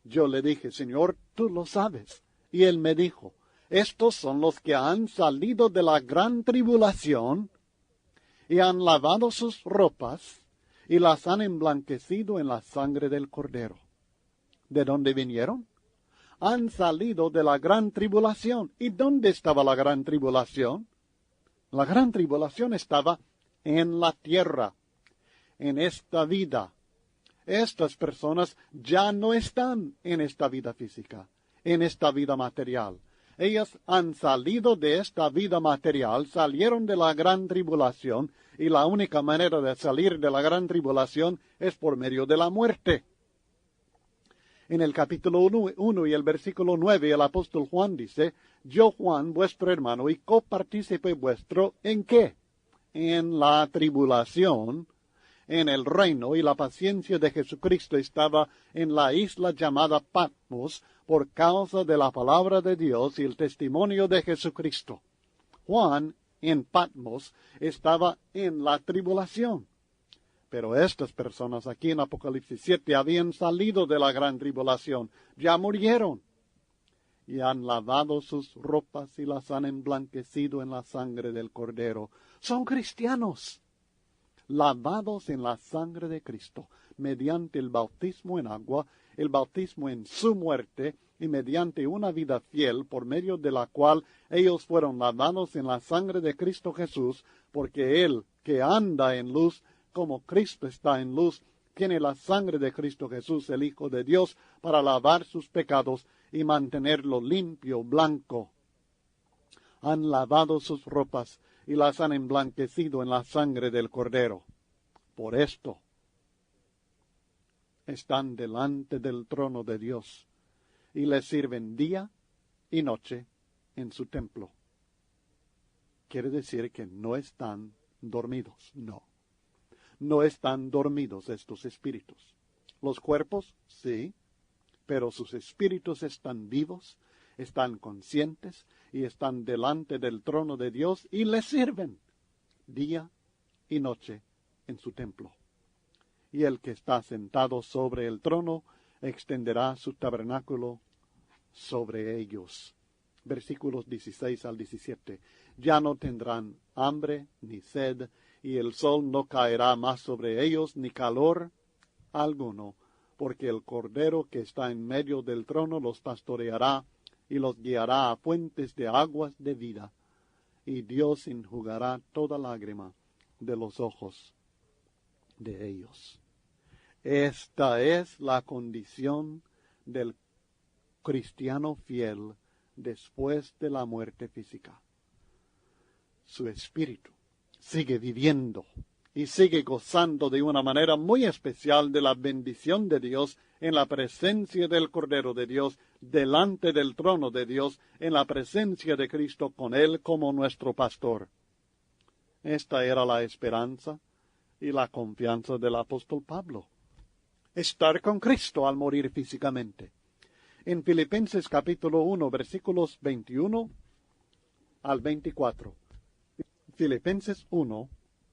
Yo le dije, Señor, tú lo sabes. Y él me dijo, estos son los que han salido de la gran tribulación y han lavado sus ropas y las han emblanquecido en la sangre del Cordero. ¿De dónde vinieron? Han salido de la gran tribulación. ¿Y dónde estaba la gran tribulación? La gran tribulación estaba en la tierra, en esta vida. Estas personas ya no están en esta vida física, en esta vida material. Ellas han salido de esta vida material, salieron de la gran tribulación, y la única manera de salir de la gran tribulación es por medio de la muerte. En el capítulo 1 y el versículo 9, el apóstol Juan dice, yo Juan, vuestro hermano y copartícipe vuestro, ¿en qué? En la tribulación, en el reino y la paciencia de Jesucristo estaba en la isla llamada Patmos por causa de la palabra de Dios y el testimonio de Jesucristo. Juan, en Patmos, estaba en la tribulación. Pero estas personas aquí en Apocalipsis 7 habían salido de la gran tribulación, ya murieron, y han lavado sus ropas y las han emblanquecido en la sangre del Cordero. Son cristianos, lavados en la sangre de Cristo, mediante el bautismo en agua, el bautismo en su muerte, y mediante una vida fiel, por medio de la cual ellos fueron lavados en la sangre de Cristo Jesús, porque Él, que anda en luz, como Cristo está en luz, tiene la sangre de Cristo Jesús, el Hijo de Dios, para lavar sus pecados y mantenerlo limpio, blanco. Han lavado sus ropas y las han emblanquecido en la sangre del Cordero. Por esto están delante del trono de Dios y le sirven día y noche en su templo. Quiere decir que no están dormidos, no. No están dormidos estos espíritus. Los cuerpos, sí, pero sus espíritus están vivos, están conscientes y están delante del trono de Dios y le sirven día y noche en su templo. Y el que está sentado sobre el trono extenderá su tabernáculo sobre ellos. Versículos 16 al 17. Ya no tendrán hambre ni sed, y el sol no caerá más sobre ellos, ni calor alguno, porque el Cordero que está en medio del trono los pastoreará y los guiará a fuentes de aguas de vida, y Dios enjugará toda lágrima de los ojos de ellos. Esta es la condición del cristiano fiel después de la muerte física. Su espíritu sigue viviendo y sigue gozando de una manera muy especial de la bendición de Dios en la presencia del Cordero de Dios, delante del trono de Dios, en la presencia de Cristo con Él como nuestro pastor. Esta era la esperanza y la confianza del apóstol Pablo. Estar con Cristo al morir físicamente. En Filipenses capítulo 1, versículos 21 al 24. Filipenses 1,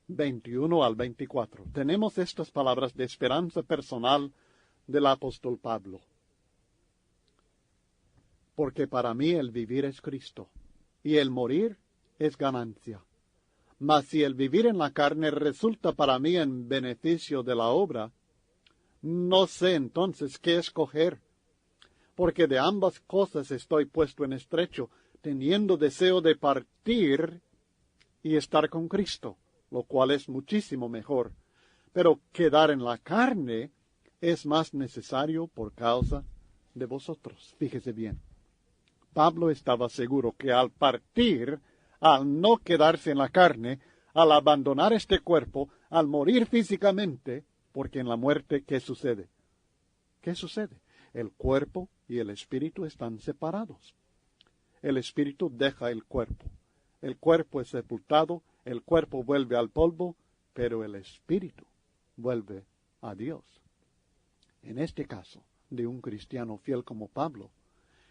21 al 24. Tenemos estas palabras de esperanza personal del apóstol Pablo. Porque para mí el vivir es Cristo, y el morir es ganancia. Mas si el vivir en la carne resulta para mí en beneficio de la obra, no sé entonces qué escoger, porque de ambas cosas estoy puesto en estrecho, teniendo deseo de partir y estar con Cristo, lo cual es muchísimo mejor. Pero quedar en la carne es más necesario por causa de vosotros. Fíjese bien. Pablo estaba seguro que al partir, al no quedarse en la carne, al abandonar este cuerpo, al morir físicamente, porque en la muerte, ¿qué sucede? ¿Qué sucede? El cuerpo y el espíritu están separados. El espíritu deja el cuerpo. El cuerpo es sepultado, el cuerpo vuelve al polvo, pero el espíritu vuelve a Dios. En este caso, de un cristiano fiel como Pablo,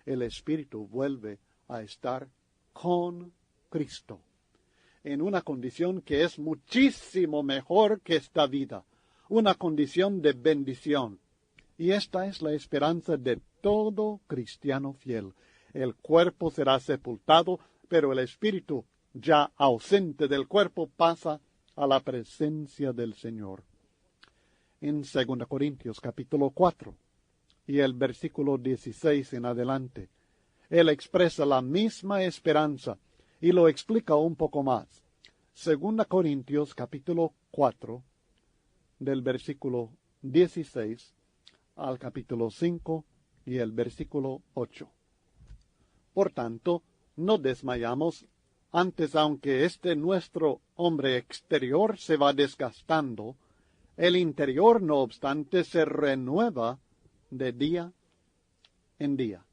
el espíritu vuelve a estar con Cristo, en una condición que es muchísimo mejor que esta vida, una condición de bendición. Y esta es la esperanza de todo cristiano fiel. El cuerpo será sepultado, pero el espíritu, ya ausente del cuerpo, pasa a la presencia del Señor. En 2 Corintios capítulo 4 y el versículo 16 en adelante, él expresa la misma esperanza y lo explica un poco más. 2 Corintios capítulo 4, del versículo 16 al capítulo 5 y el versículo 8. Por tanto, no desmayamos, antes aunque este nuestro hombre exterior se va desgastando, el interior no obstante se renueva de día en día.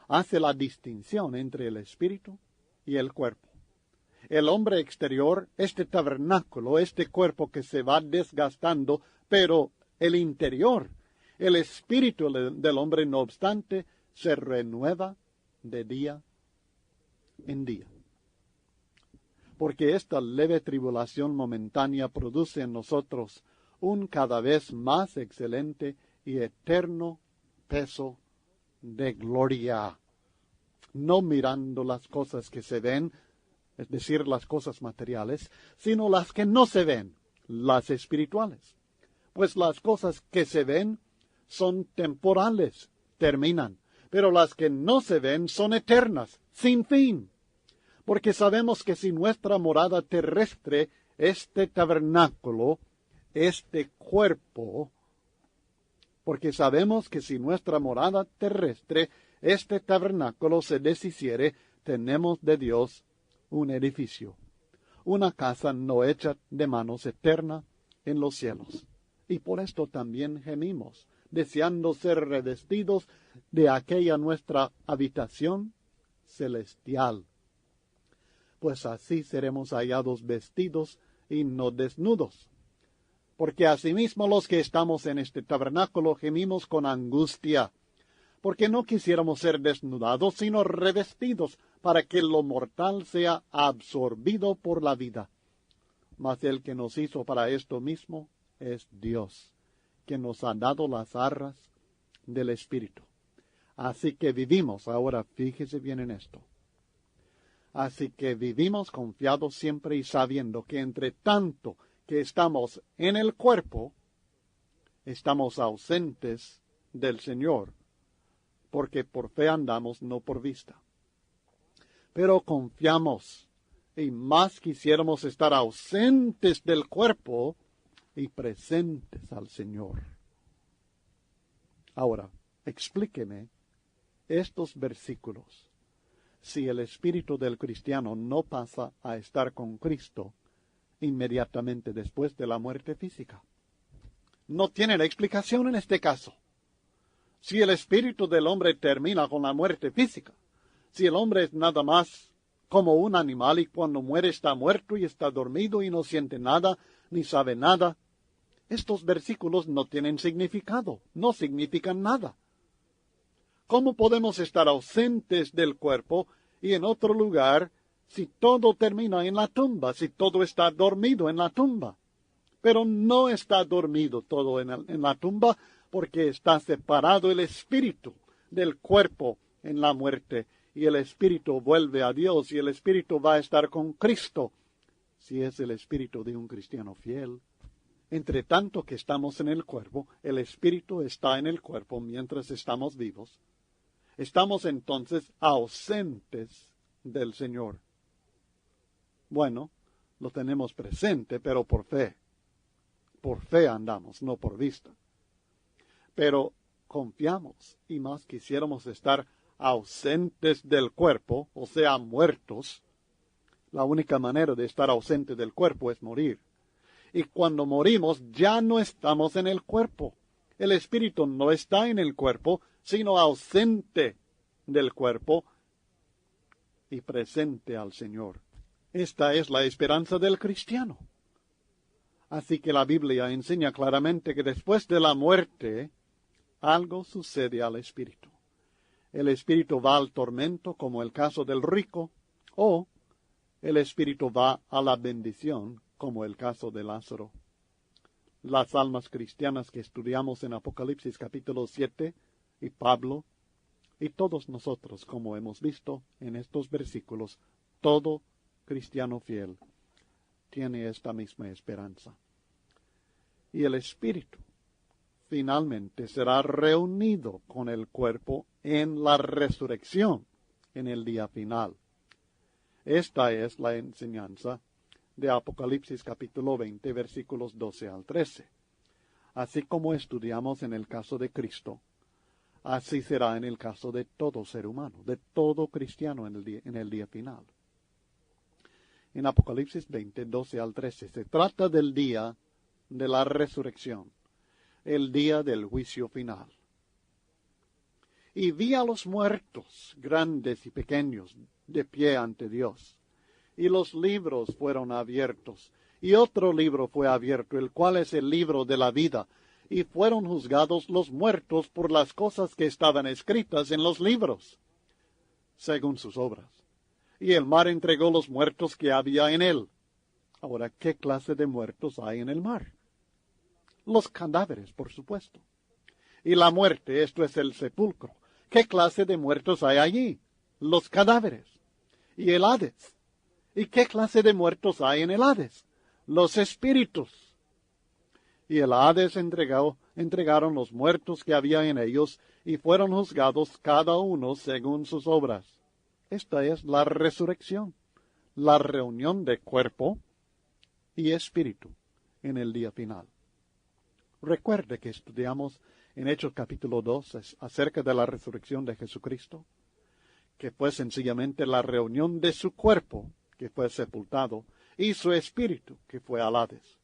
Hace la distinción entre el espíritu y el cuerpo. El hombre exterior, este tabernáculo, este cuerpo que se va desgastando, pero el interior, el espíritu del hombre, no obstante, se renueva de día en día. Porque esta leve tribulación momentánea produce en nosotros un cada vez más excelente y eterno peso de gloria, no mirando las cosas que se ven, es decir, las cosas materiales, sino las que no se ven, las espirituales. Pues las cosas que se ven son temporales, terminan, pero las que no se ven son eternas, sin fin. Porque sabemos que si nuestra morada terrestre, este tabernáculo, este cuerpo, porque sabemos que si nuestra morada terrestre, este tabernáculo se deshiciere, tenemos de Dios un edificio, una casa no hecha de manos eterna en los cielos. Y por esto también gemimos, deseando ser revestidos de aquella nuestra habitación celestial. Pues así seremos hallados vestidos y no desnudos. Porque asimismo los que estamos en este tabernáculo gemimos con angustia, porque no quisiéramos ser desnudados, sino revestidos, para que lo mortal sea absorbido por la vida. Mas el que nos hizo para esto mismo es Dios, que nos ha dado las arras del Espíritu. Así que vivimos, ahora fíjese bien en esto. Así que vivimos confiados siempre y sabiendo que entre tanto que estamos en el cuerpo, estamos ausentes del Señor, porque por fe andamos, no por vista. Pero confiamos, y más quisiéramos estar ausentes del cuerpo y presentes al Señor. Ahora, explíqueme estos versículos. Si el espíritu del cristiano no pasa a estar con Cristo inmediatamente después de la muerte física. No tiene la explicación en este caso. Si el espíritu del hombre termina con la muerte física, si el hombre es nada más como un animal y cuando muere está muerto y está dormido y no siente nada, ni sabe nada. Estos versículos no tienen significado, no significan nada. ¿Cómo podemos estar ausentes del cuerpo y en otro lugar si todo termina en la tumba, si todo está dormido en la tumba? Pero no está dormido todo en la tumba, porque está separado el espíritu del cuerpo en la muerte, y el espíritu vuelve a Dios, y el espíritu va a estar con Cristo, si es el espíritu de un cristiano fiel. Entre tanto que estamos en el cuerpo, el espíritu está en el cuerpo mientras estamos vivos. Estamos entonces ausentes del Señor. Bueno, lo tenemos presente, pero por fe. Por fe andamos, no por vista. Pero confiamos, y más quisiéramos estar ausentes del cuerpo, o sea, muertos. La única manera de estar ausente del cuerpo es morir. Y cuando morimos ya no estamos en el cuerpo. El espíritu no está en el cuerpo, sino ausente del cuerpo y presente al Señor. Esta es la esperanza del cristiano. Así que la Biblia enseña claramente que después de la muerte, algo sucede al espíritu. El espíritu va al tormento, como el caso del rico, o el espíritu va a la bendición, como el caso de Lázaro. Las almas cristianas que estudiamos en Apocalipsis capítulo 7, y Pablo, y todos nosotros, como hemos visto en estos versículos, todo cristiano fiel tiene esta misma esperanza. Y el espíritu finalmente será reunido con el cuerpo en la resurrección, en el día final. Esta es la enseñanza de Apocalipsis capítulo 20, versículos 12 al 13. Así como estudiamos en el caso de Cristo, así será en el caso de todo ser humano, de todo cristiano en el día final. En Apocalipsis 20, 12 al 13, se trata del día de la resurrección, el día del juicio final. Y vi a los muertos, grandes y pequeños, de pie ante Dios. Y los libros fueron abiertos, y otro libro fue abierto, el cual es el libro de la vida. Y fueron juzgados los muertos por las cosas que estaban escritas en los libros, según sus obras. Y el mar entregó los muertos que había en él. Ahora, ¿qué clase de muertos hay en el mar? Los cadáveres, por supuesto. Y la muerte, esto es el sepulcro. ¿Qué clase de muertos hay allí? Los cadáveres. Y el Hades. ¿Y qué clase de muertos hay en el Hades? Los espíritus. Y el Hades entregaron los muertos que había en ellos, y fueron juzgados cada uno según sus obras. Esta es la resurrección, la reunión de cuerpo y espíritu en el día final. Recuerde que estudiamos en Hechos capítulo 2 acerca de la resurrección de Jesucristo, que fue sencillamente la reunión de su cuerpo, que fue sepultado, y su espíritu, que fue al Hades.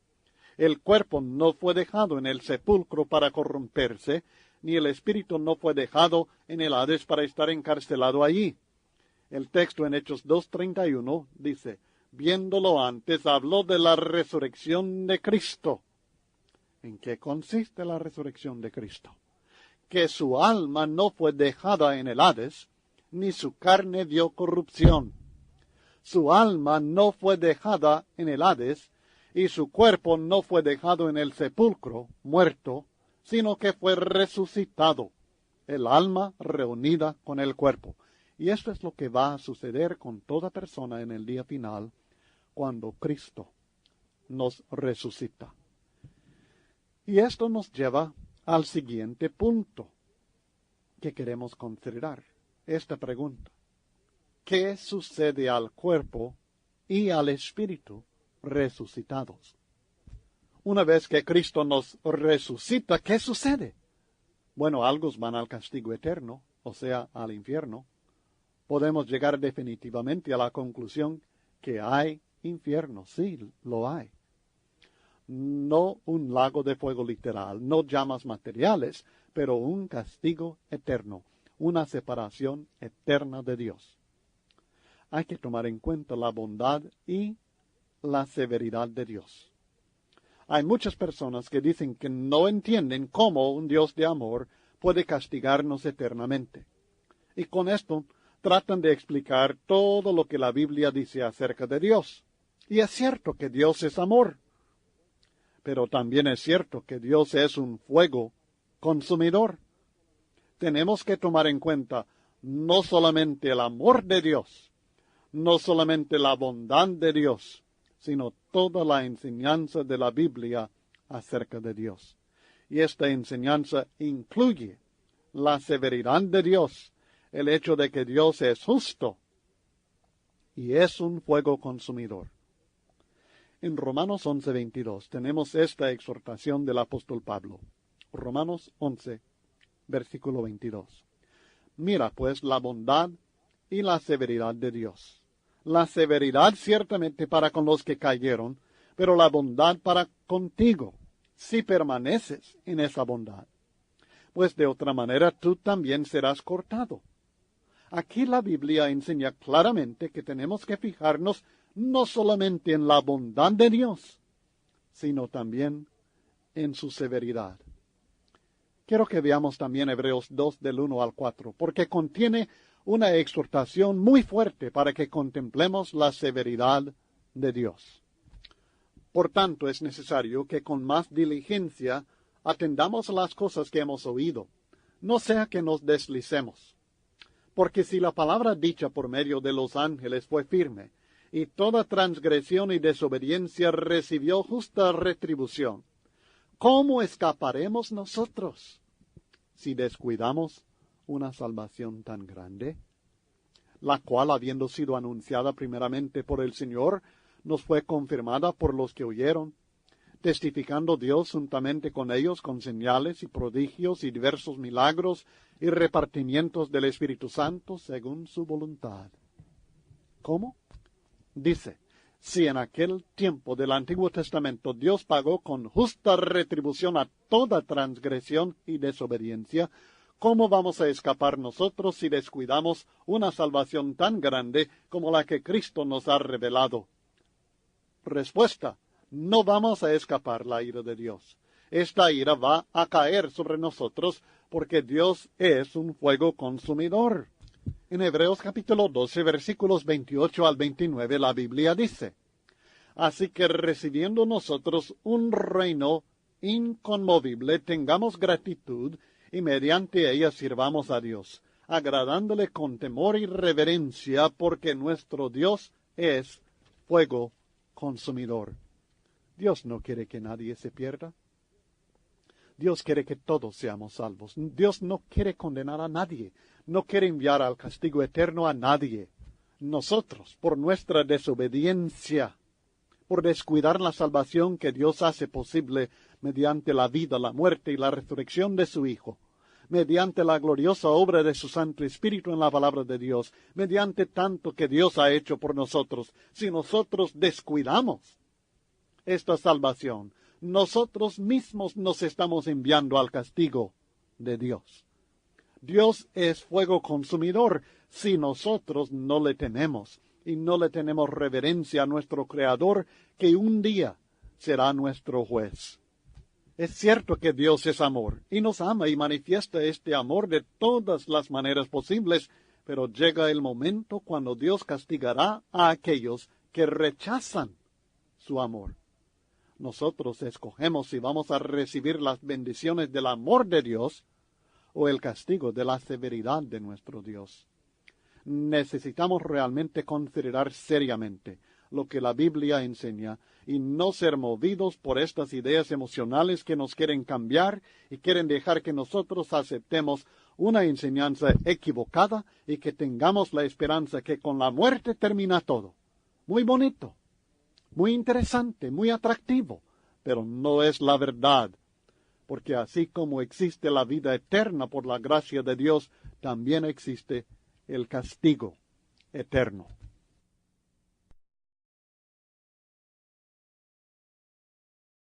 El cuerpo no fue dejado en el sepulcro para corromperse, ni el espíritu no fue dejado en el Hades para estar encarcelado allí. El texto en Hechos 2:31 dice, viéndolo antes, habló de la resurrección de Cristo. ¿En qué consiste la resurrección de Cristo? Que su alma no fue dejada en el Hades, ni su carne vio corrupción. Su alma no fue dejada en el Hades, y su cuerpo no fue dejado en el sepulcro, muerto, sino que fue resucitado, el alma reunida con el cuerpo. Y esto es lo que va a suceder con toda persona en el día final, cuando Cristo nos resucita. Y esto nos lleva al siguiente punto que queremos considerar. Esta pregunta: ¿qué sucede al cuerpo y al espíritu resucitados? Una vez que Cristo nos resucita, ¿qué sucede? Bueno, algunos van al castigo eterno, o sea, al infierno. Podemos llegar definitivamente a la conclusión que hay infierno. Sí, lo hay. No un lago de fuego literal, no llamas materiales, pero un castigo eterno, una separación eterna de Dios. Hay que tomar en cuenta la bondad y la severidad de Dios. Hay muchas personas que dicen que no entienden cómo un Dios de amor puede castigarnos eternamente. Y con esto tratan de explicar todo lo que la Biblia dice acerca de Dios. Y es cierto que Dios es amor. Pero también es cierto que Dios es un fuego consumidor. Tenemos que tomar en cuenta no solamente el amor de Dios, no solamente la bondad de Dios, sino toda la enseñanza de la Biblia acerca de Dios. Y esta enseñanza incluye la severidad de Dios, el hecho de que Dios es justo y es un fuego consumidor. En Romanos 11:22 tenemos esta exhortación del apóstol Pablo. Romanos 11, versículo 22. Mira pues la bondad y la severidad de Dios. La severidad ciertamente para con los que cayeron, pero la bondad para contigo, si permaneces en esa bondad. Pues de otra manera tú también serás cortado. Aquí la Biblia enseña claramente que tenemos que fijarnos no solamente en la bondad de Dios, sino también en su severidad. Quiero que veamos también Hebreos 2 del 1 al 4, porque contiene una exhortación muy fuerte para que contemplemos la severidad de Dios. Por tanto, es necesario que con más diligencia atendamos a las cosas que hemos oído, no sea que nos deslicemos. Porque si la palabra dicha por medio de los ángeles fue firme, y toda transgresión y desobediencia recibió justa retribución, ¿cómo escaparemos nosotros si descuidamos una salvación tan grande? La cual, habiendo sido anunciada primeramente por el Señor, nos fue confirmada por los que oyeron, testificando Dios juntamente con ellos con señales y prodigios y diversos milagros y repartimientos del Espíritu Santo según su voluntad. ¿Cómo? Dice, si en aquel tiempo del Antiguo Testamento Dios pagó con justa retribución a toda transgresión y desobediencia, ¿cómo vamos a escapar nosotros si descuidamos una salvación tan grande como la que Cristo nos ha revelado? Respuesta: no vamos a escapar la ira de Dios. Esta ira va a caer sobre nosotros porque Dios es un fuego consumidor. En Hebreos capítulo 12, versículos 28 al 29, la Biblia dice, así que recibiendo nosotros un reino inconmovible, tengamos gratitud y mediante ella sirvamos a Dios, agradándole con temor y reverencia, porque nuestro Dios es fuego consumidor. Dios no quiere que nadie se pierda. Dios quiere que todos seamos salvos. Dios no quiere condenar a nadie. No quiere enviar al castigo eterno a nadie. Nosotros, por nuestra desobediencia, por descuidar la salvación que Dios hace posible mediante la vida, la muerte y la resurrección de su Hijo, mediante la gloriosa obra de su Santo Espíritu en la palabra de Dios, mediante tanto que Dios ha hecho por nosotros, si nosotros descuidamos esta salvación, nosotros mismos nos estamos enviando al castigo de Dios. Dios es fuego consumidor si nosotros no le tememos y no le tenemos reverencia a nuestro Creador, que un día será nuestro juez. Es cierto que Dios es amor y nos ama y manifiesta este amor de todas las maneras posibles, pero llega el momento cuando Dios castigará a aquellos que rechazan su amor. Nosotros escogemos si vamos a recibir las bendiciones del amor de Dios o el castigo de la severidad de nuestro Dios. Necesitamos realmente considerar seriamente lo que la Biblia enseña y no ser movidos por estas ideas emocionales que nos quieren cambiar y quieren dejar que nosotros aceptemos una enseñanza equivocada y que tengamos la esperanza que con la muerte termina todo. Muy bonito, muy interesante, muy atractivo, pero no es la verdad, porque así como existe la vida eterna por la gracia de Dios, también existe el castigo eterno.